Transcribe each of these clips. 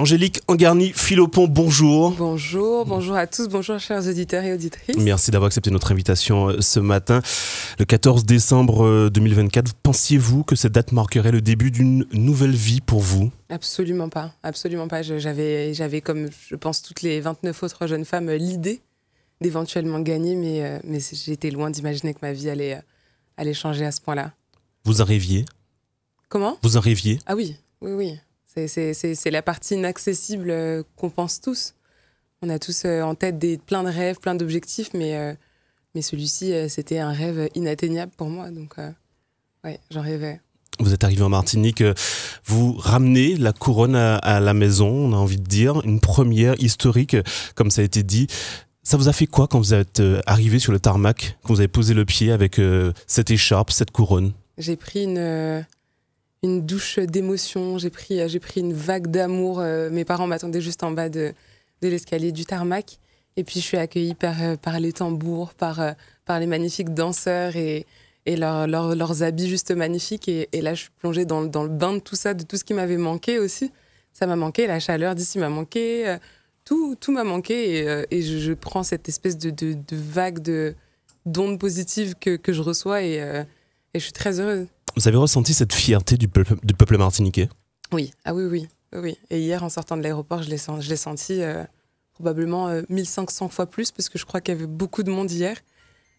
Angélique Angarny-Philopon, bonjour. Bonjour, bonjour à tous, bonjour chers auditeurs et auditrices. Merci d'avoir accepté notre invitation ce matin. Le 14 décembre 2024, pensiez-vous que cette date marquerait le début d'une nouvelle vie pour vous? Absolument pas, absolument pas. J'avais comme je pense toutes les 29 autres jeunes femmes, l'idée d'éventuellement gagner, mais j'étais loin d'imaginer que ma vie allait changer à ce point-là. Vous en rêviez? Comment? Vous en rêviez? Ah oui, oui, oui. C'est la partie inaccessible qu'on pense tous. On a tous en tête plein de rêves, plein d'objectifs, mais celui-ci, c'était un rêve inatteignable pour moi. Donc, ouais, j'en rêvais. Vous êtes arrivé en Martinique, vous ramenez la couronne à la maison, on a envie de dire, une première historique, comme ça a été dit. Ça vous a fait quoi quand vous êtes arrivé sur le tarmac, quand vous avez posé le pied avec cette écharpe, cette couronne? J'ai pris une douche d'émotion, j'ai pris une vague d'amour. Mes parents m'attendaient juste en bas de l'escalier du tarmac. Et puis je suis accueillie par les tambours, par les magnifiques danseurs et leurs habits juste magnifiques. Et là, je suis plongée dans le bain de tout ça, de tout ce qui m'avait manqué aussi. Ça m'a manqué, la chaleur d'ici m'a manqué, tout m'a manqué. Et je prends cette espèce de vague d'ondes positives que je reçois et je suis très heureuse. Vous avez ressenti cette fierté du peuple martiniquais? Oui, ah oui. Et hier, en sortant de l'aéroport, je l'ai senti probablement 1500 fois plus, parce que je crois qu'il y avait beaucoup de monde hier.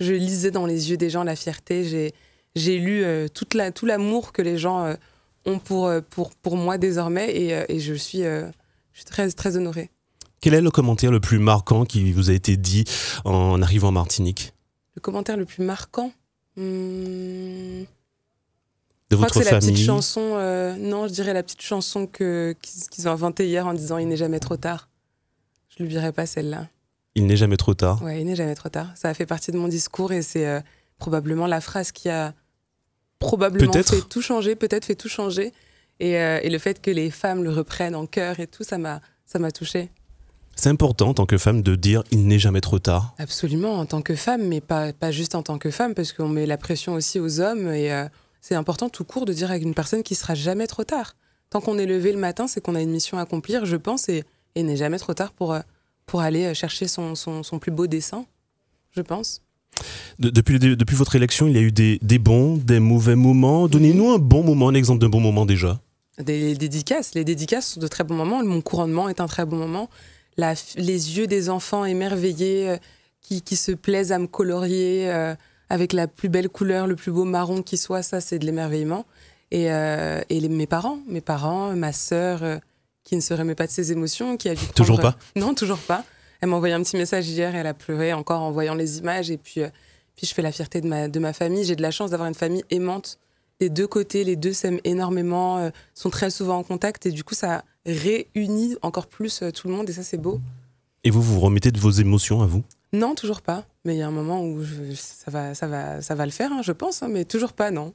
Je lisais dans les yeux des gens la fierté. J'ai lu tout l'amour que les gens ont pour moi désormais, et je suis très, très honorée. Quel est le commentaire le plus marquant qui vous a été dit en arrivant en Martinique? Le commentaire le plus marquant de votre famille? La petite chanson, non, je dirais la petite chanson qu'ils ont inventée hier en disant « Il n'est jamais trop tard ». Je ne l'oublierai pas celle-là. Il n'est jamais trop tard. Oui, il n'est jamais trop tard. Ça a fait partie de mon discours et c'est probablement la phrase qui a probablement fait tout changer, peut-être fait tout changer. Et le fait que les femmes le reprennent en chœur et tout, ça m'a touchée. C'est important en tant que femme de dire « Il n'est jamais trop tard ». Absolument, en tant que femme, mais pas juste en tant que femme, parce qu'on met la pression aussi aux hommes et c'est important tout court de dire à une personne qu'il ne sera jamais trop tard. Tant qu'on est levé le matin, c'est qu'on a une mission à accomplir, je pense, et il n'est jamais trop tard pour aller chercher son plus beau dessein, je pense. Depuis votre élection, il y a eu des bons, des mauvais moments. Donnez-nous un bon moment, un exemple d'un bon moment déjà. Les dédicaces sont de très bons moments. Mon couronnement est un très bon moment. Les yeux des enfants émerveillés qui se plaisent à me colorier avec la plus belle couleur, le plus beau marron qui soit, ça c'est de l'émerveillement. Et mes parents, ma sœur qui ne se remet pas de ses émotions, qui a dû prendre... Toujours pas? Non, toujours pas. Elle m'a envoyé un petit message hier, elle a pleuré encore en voyant les images, et puis je fais la fierté de ma famille. J'ai de la chance d'avoir une famille aimante des deux côtés, les deux s'aiment énormément, sont très souvent en contact, et du coup ça réunit encore plus tout le monde, et ça c'est beau. Et vous remettez de vos émotions à vous? Non, toujours pas. Mais il y a un moment où ça va le faire, hein, je pense, hein, mais toujours pas, non.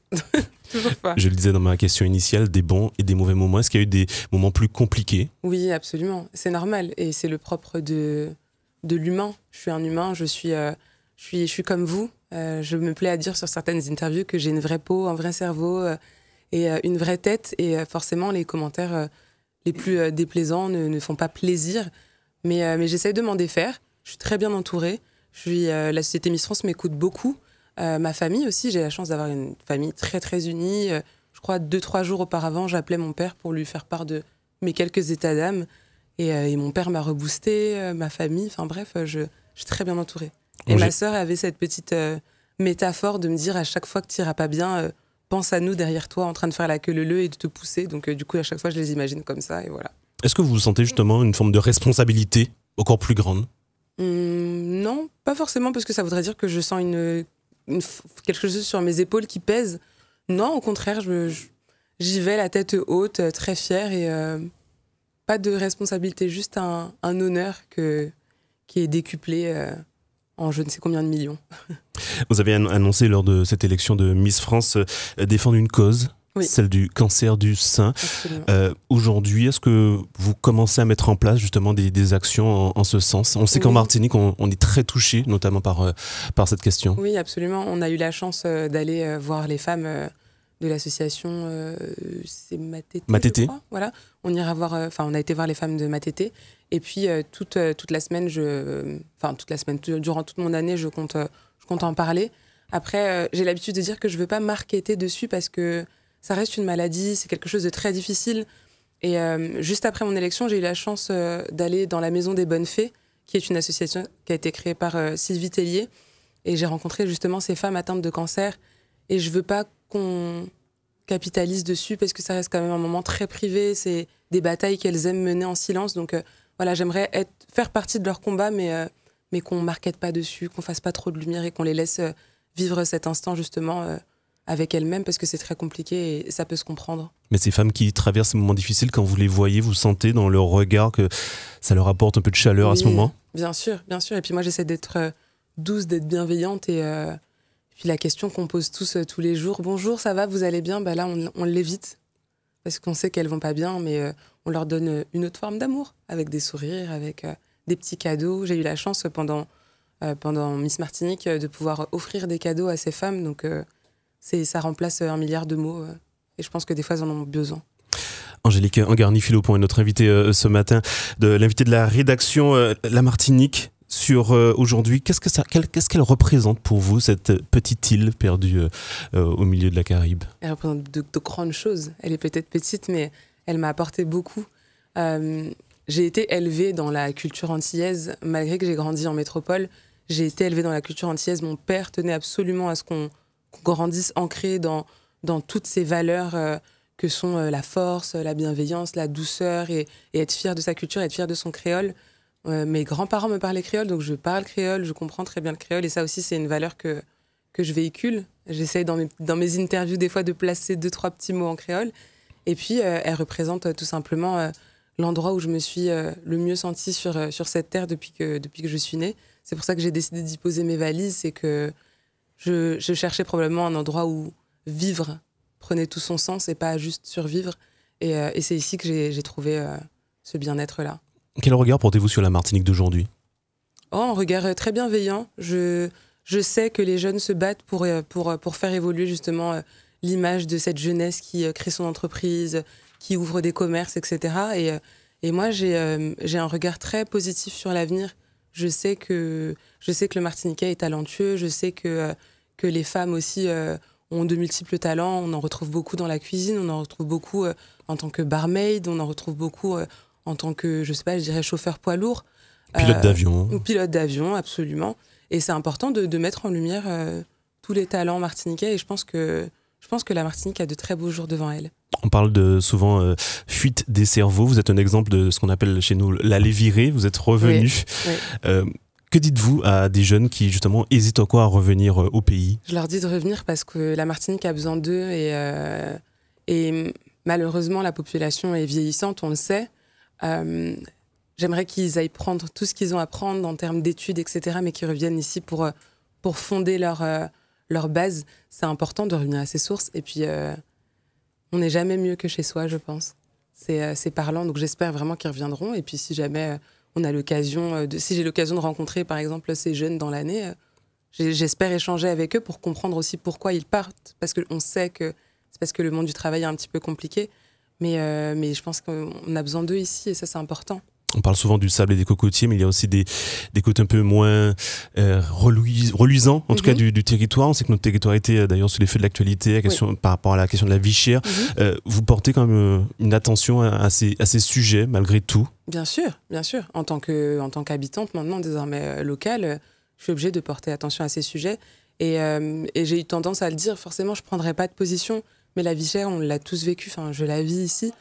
Toujours pas. Je le disais dans ma question initiale, des bons et des mauvais moments. Est-ce qu'il y a eu des moments plus compliqués? Oui, absolument. C'est normal, et c'est le propre de l'humain. Je suis un humain, je suis comme vous. Je me plais à dire sur certaines interviews que j'ai une vraie peau, un vrai cerveau et une vraie tête. Et forcément, les commentaires les plus déplaisants ne font pas plaisir. Mais j'essaye de m'en défaire. Je suis très bien entourée. La Société Miss France m'écoute beaucoup. Ma famille aussi, j'ai la chance d'avoir une famille très très unie. Je crois 2-3 jours auparavant, j'appelais mon père pour lui faire part de mes quelques états d'âme. Et mon père m'a reboosté, ma famille. Enfin bref, je suis très bien entourée. Et ma sœur avait cette petite métaphore de me dire à chaque fois que tu n'iras pas bien, pense à nous derrière toi en train de faire la queue leu et de te pousser. Donc du coup, à chaque fois, je les imagine comme ça et voilà. Est-ce que vous sentez justement une forme de responsabilité encore plus grande? Non, pas forcément, parce que ça voudrait dire que je sens quelque chose sur mes épaules qui pèse. Non, au contraire, j'y vais la tête haute, très fière, et pas de responsabilité, juste un honneur qui est décuplé en je ne sais combien de millions. Vous avez annoncé lors de cette élection de Miss France défendre une cause. Oui. Celle du cancer du sein. Aujourd'hui, est-ce que vous commencez à mettre en place justement des actions en ce sens? On sait qu'en Martinique, on est très touché, notamment par cette question. Oui, absolument. On a eu la chance d'aller voir les femmes de l'association, c'est Matété, Matété. je crois. Voilà. On ira voir, on a été voir les femmes de Matété. Et puis toute la semaine, durant toute mon année, je compte en parler. Après, j'ai l'habitude de dire que je veux pas marketer dessus parce que ça reste une maladie, c'est quelque chose de très difficile. Et juste après mon élection, j'ai eu la chance d'aller dans la Maison des Bonnes Fées, qui est une association qui a été créée par Sylvie Tellier. Et j'ai rencontré justement ces femmes atteintes de cancer. Et je veux pas qu'on capitalise dessus parce que ça reste quand même un moment très privé. C'est des batailles qu'elles aiment mener en silence. Donc voilà, j'aimerais faire partie de leur combat, mais qu'on ne markete pas dessus, qu'on fasse pas trop de lumière et qu'on les laisse vivre cet instant justement avec elles-mêmes parce que c'est très compliqué et ça peut se comprendre. Mais ces femmes qui traversent ces moments difficiles, quand vous les voyez, vous sentez dans leur regard que ça leur apporte un peu de chaleur à ce moment? Bien sûr, bien sûr. Et puis moi, j'essaie d'être douce, d'être bienveillante et puis la question qu'on pose tous les jours, bonjour, ça va, vous allez bien? Là, on l'évite parce qu'on sait qu'elles vont pas bien, mais on leur donne une autre forme d'amour avec des sourires, avec des petits cadeaux. J'ai eu la chance pendant Miss Martinique de pouvoir offrir des cadeaux à ces femmes, donc ça remplace 1 milliard de mots et je pense que des fois, elles en ont besoin. Angélique Angarny-Philopon est notre invitée ce matin, l'invitée de la rédaction La Martinique. Sur aujourd'hui, qu'est-ce qu'elle représente pour vous, cette petite île perdue au milieu de la Caraïbe? Elle représente de grandes choses. Elle est peut-être petite, mais elle m'a apporté beaucoup. J'ai été élevée dans la culture antillaise, malgré que j'ai grandi en métropole. J'ai été élevée dans la culture antillaise. Mon père tenait absolument à ce qu'on grandisse ancré dans toutes ces valeurs que sont la force, la bienveillance, la douceur et être fier de sa culture, être fier de son créole. Mes grands-parents me parlaient créole, donc je parle créole, je comprends très bien le créole et ça aussi c'est une valeur que je véhicule. J'essaie dans mes interviews des fois de placer 2-3 petits mots en créole et puis elle représente tout simplement l'endroit où je me suis le mieux sentie sur cette terre depuis que je suis née. C'est pour ça que j'ai décidé d'y poser mes valises, c'est que je cherchais probablement un endroit où vivre prenait tout son sens et pas juste survivre et c'est ici que j'ai trouvé ce bien-être-là. Quel regard portez-vous sur la Martinique d'aujourd'hui? Un regard très bienveillant. Je sais que les jeunes se battent pour faire évoluer justement l'image de cette jeunesse qui crée son entreprise, qui ouvre des commerces, etc. Et moi, j'ai un regard très positif sur l'avenir. Je sais que le Martiniquais est talentueux. Je sais que les femmes aussi ont de multiples talents. On en retrouve beaucoup dans la cuisine. On en retrouve beaucoup en tant que barmaid. On en retrouve beaucoup en tant que, je sais pas, je dirais chauffeur poids lourd. Pilote d'avion. Ou pilote d'avion, absolument. Et c'est important de mettre en lumière tous les talents martiniquais. Et je pense que la Martinique a de très beaux jours devant elle. On parle souvent fuite des cerveaux. Vous êtes un exemple de ce qu'on appelle chez nous l'aller virer. Vous êtes revenu. Oui. Que dites-vous à des jeunes qui, justement, hésitent encore à revenir au pays? Je leur dis de revenir parce que la Martinique a besoin d'eux. Et malheureusement, la population est vieillissante, on le sait. J'aimerais qu'ils aillent prendre tout ce qu'ils ont à prendre en termes d'études, etc., mais qu'ils reviennent ici pour fonder leur base. C'est important de revenir à ses sources. Et puis, on n'est jamais mieux que chez soi, je pense. C'est parlant, donc j'espère vraiment qu'ils reviendront. Et puis, si jamais on a si j'ai l'occasion de rencontrer, par exemple, ces jeunes dans l'année, j'espère échanger avec eux pour comprendre aussi pourquoi ils partent. Parce qu'on sait que c'est parce que le monde du travail est un petit peu compliqué. Mais je pense qu'on a besoin d'eux ici et ça, c'est important. On parle souvent du sable et des cocotiers, mais il y a aussi des côtés un peu moins reluisants, en tout cas du territoire. On sait que notre territoire était d'ailleurs sous l'effet de l'actualité par rapport à la question de la vie chère. Vous portez quand même une attention à ces sujets, malgré tout? Bien sûr, bien sûr. En tant qu'habitante, maintenant, désormais locale, je suis obligée de porter attention à ces sujets. Et j'ai eu tendance à le dire, forcément, je ne prendrai pas de position. Mais la vie chère, on l'a tous vécu, je la vis ici.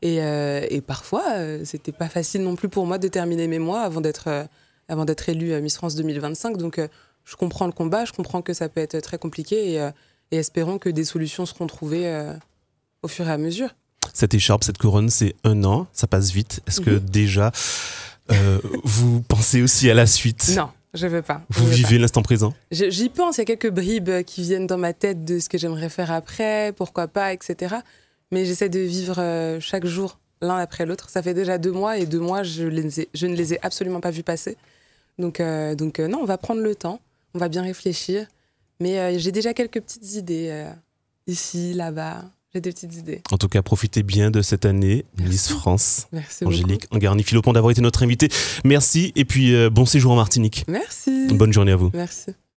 Et parfois, c'était pas facile non plus pour moi de terminer mes mois avant d'être élue Miss France 2025. Donc, je comprends le combat, je comprends que ça peut être très compliqué et espérons que des solutions seront trouvées au fur et à mesure. Cette écharpe, cette couronne, c'est 1 an, ça passe vite. Est-ce que déjà, vous pensez aussi à la suite? Non. Je veux pas. Vous vivez l'instant présent? J'y pense, il y a quelques bribes qui viennent dans ma tête de ce que j'aimerais faire après, pourquoi pas, etc. Mais j'essaie de vivre chaque jour l'un après l'autre. Ça fait déjà 2 mois et 2 mois, je ne les ai absolument pas vus passer. Donc non, on va prendre le temps, on va bien réfléchir. Mais j'ai déjà quelques petites idées ici, là-bas. J'ai des petites idées. En tout cas, profitez bien de cette année, Miss France. Merci Angélique beaucoup. Angarny-Philopon d'avoir été notre invitée. Merci et puis bon séjour en Martinique. Merci. Bonne journée à vous. Merci.